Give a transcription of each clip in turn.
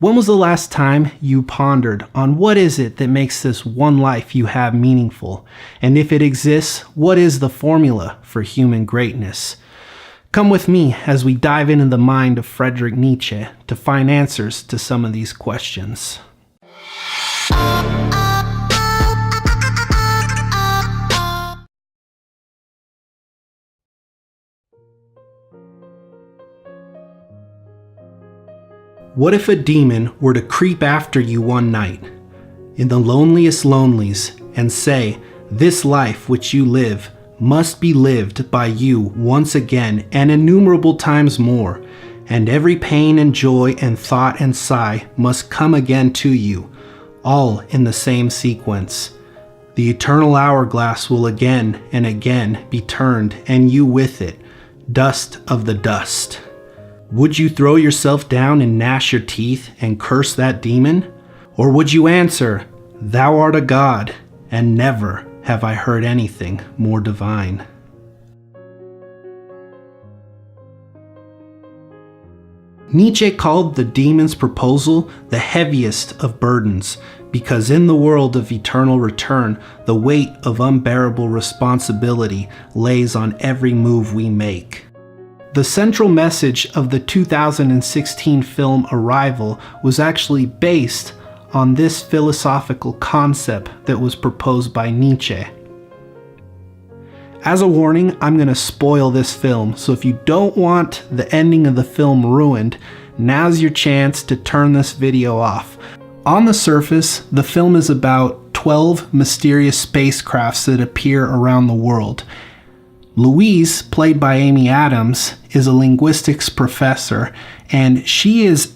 When was the last time you pondered on what is it that makes this one life you have meaningful? And if it exists, what is the formula for human greatness? Come with me as we dive into the mind of Friedrich Nietzsche to find answers to some of these questions. What if a demon were to creep after you one night, in the loneliest lonelies, and say, "This life which you live must be lived by you once again and innumerable times more, and every pain and joy and thought and sigh must come again to you, all in the same sequence. The eternal hourglass will again and again be turned, and you with it, dust of the dust." Would you throw yourself down and gnash your teeth and curse that demon? Or would you answer, "Thou art a god, and never have I heard anything more divine"? Nietzsche called the demon's proposal the heaviest of burdens, because in the world of eternal return, the weight of unbearable responsibility lays on every move we make. The central message of the 2016 film Arrival was actually based on this philosophical concept that was proposed by Nietzsche. As a warning, I'm going to spoil this film, so if you don't want the ending of the film ruined, now's your chance to turn this video off. On the surface, the film is about 12 mysterious spacecrafts that appear around the world. Louise, played by Amy Adams, is a linguistics professor, and she is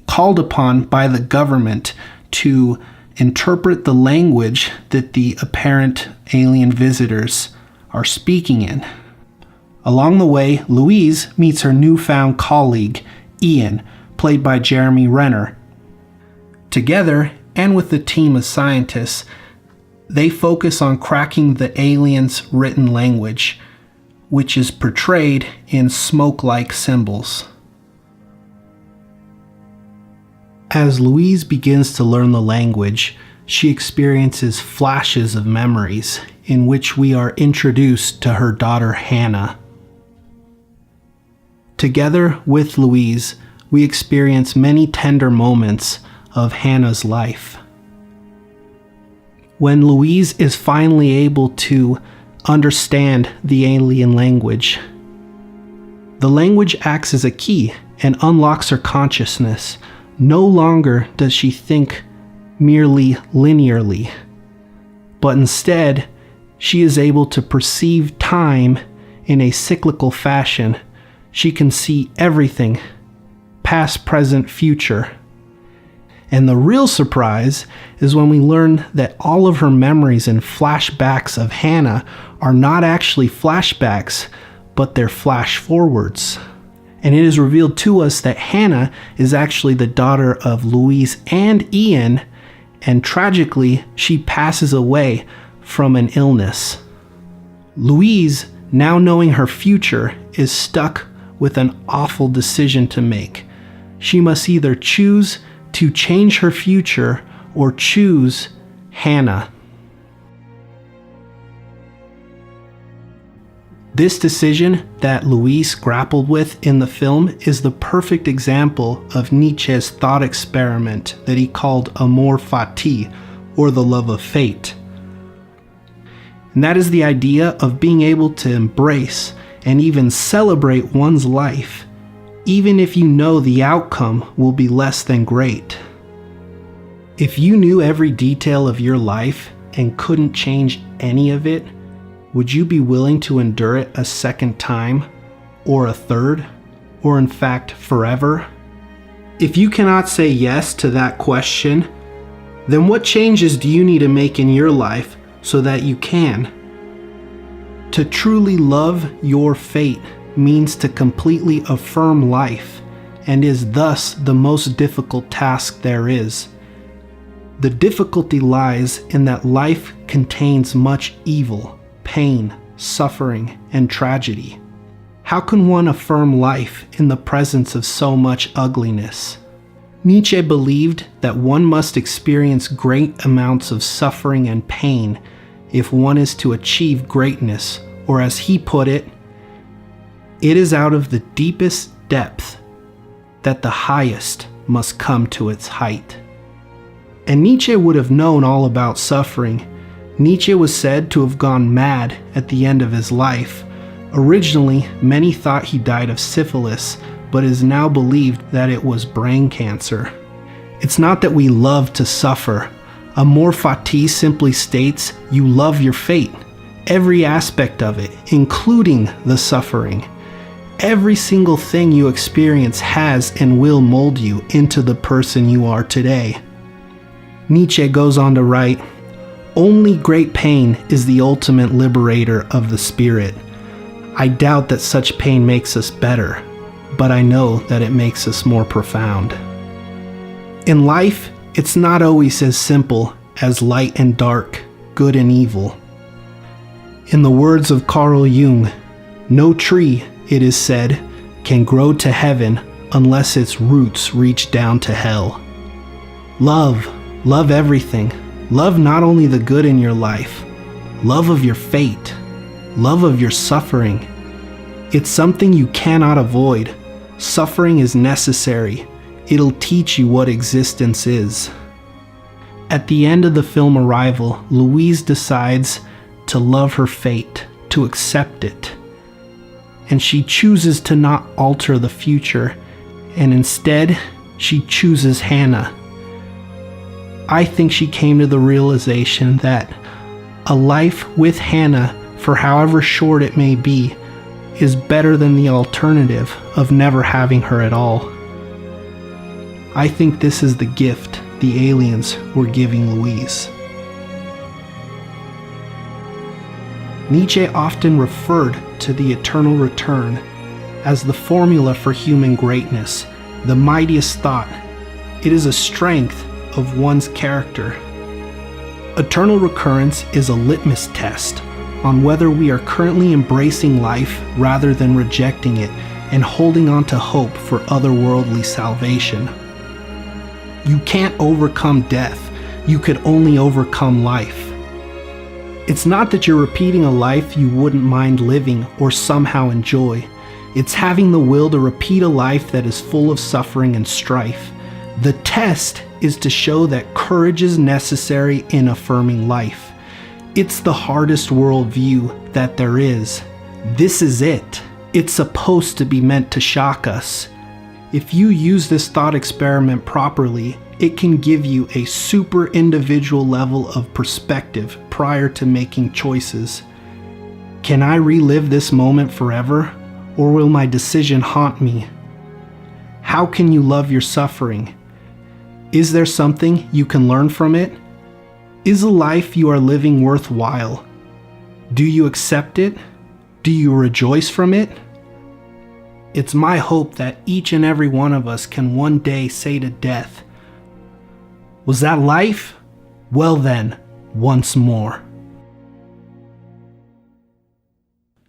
called upon by the government to interpret the language that the apparent alien visitors are speaking in. Along the way, Louise meets her newfound colleague, Ian, played by Jeremy Renner. Together, and with a team of scientists, they focus on cracking the aliens' written language, which is portrayed in smoke-like symbols. As Louise begins to learn the language, she experiences flashes of memories in which we are introduced to her daughter Hannah. Together with Louise, we experience many tender moments of Hannah's life. When Louise is finally able to understand the alien language, the language acts as a key and unlocks her consciousness. No longer does she think merely linearly, but instead she is able to perceive time in a cyclical fashion. She can see everything, past, present, future. And the real surprise is when we learn that all of her memories and flashbacks of Hannah are not actually flashbacks, but they're flash forwards. And it is revealed to us that Hannah is actually the daughter of Louise and Ian, and tragically, she passes away from an illness. Louise, now knowing her future, is stuck with an awful decision to make. She must either choose to change her future or choose Hannah. This decision that Louise grappled with in the film is the perfect example of Nietzsche's thought experiment that he called Amor fati, or the love of fate. And that is the idea of being able to embrace and even celebrate one's life, even if you know the outcome will be less than great. If you knew every detail of your life and couldn't change any of it, would you be willing to endure it a second time, or a third, or in fact forever? If you cannot say yes to that question, then what changes do you need to make in your life so that you can? To truly love your fate means to completely affirm life, and is thus the most difficult task there is. The difficulty lies in that life contains much evil, pain, suffering, and tragedy. How can one affirm life in the presence of so much ugliness? Nietzsche believed that one must experience great amounts of suffering and pain if one is to achieve greatness, or as he put it, it is out of the deepest depth that the highest must come to its height. And Nietzsche would have known all about suffering. Nietzsche was said to have gone mad at the end of his life. Originally, many thought he died of syphilis, but it is now believed that it was brain cancer. It's not that we love to suffer. Amor fati simply states you love your fate, every aspect of it, including the suffering. Every single thing you experience has and will mold you into the person you are today. Nietzsche goes on to write, "Only great pain is the ultimate liberator of the spirit. I doubt that such pain makes us better, but I know that it makes us more profound." In life, it's not always as simple as light and dark, good and evil. In the words of Carl Jung, no tree, it is said, can grow to heaven unless its roots reach down to hell. Love everything. Love not only the good in your life, love of your fate, love of your suffering. It's something you cannot avoid. Suffering is necessary. It'll teach you what existence is. At the end of the film Arrival, Louise decides to love her fate, to accept it. And she chooses to not alter the future, and instead, she chooses Hannah. I think she came to the realization that a life with Hannah, for however short it may be, is better than the alternative of never having her at all. I think this is the gift the aliens were giving Louise. Nietzsche often referred to the eternal return as the formula for human greatness, the mightiest thought. It is a strength of one's character. Eternal recurrence is a litmus test on whether we are currently embracing life rather than rejecting it and holding on to hope for otherworldly salvation. You can't overcome death. You could only overcome life. It's not that you're repeating a life you wouldn't mind living or somehow enjoy. It's having the will to repeat a life that is full of suffering and strife. The test is to show that courage is necessary in affirming life. It's the hardest worldview that there is. This is it. It's supposed to be meant to shock us. If you use this thought experiment properly, it can give you a super individual level of perspective prior to making choices. Can I relive this moment forever, or will my decision haunt me? How can you love your suffering? Is there something you can learn from it? Is the life you are living worthwhile? Do you accept it? Do you rejoice from it? It's my hope that each and every one of us can one day say to death, "Was that life? Well then, once more."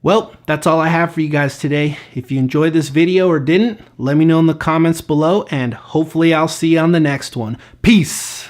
Well, that's all I have for you guys today. If you enjoyed this video or didn't, let me know in the comments below, and hopefully I'll see you on the next one. Peace!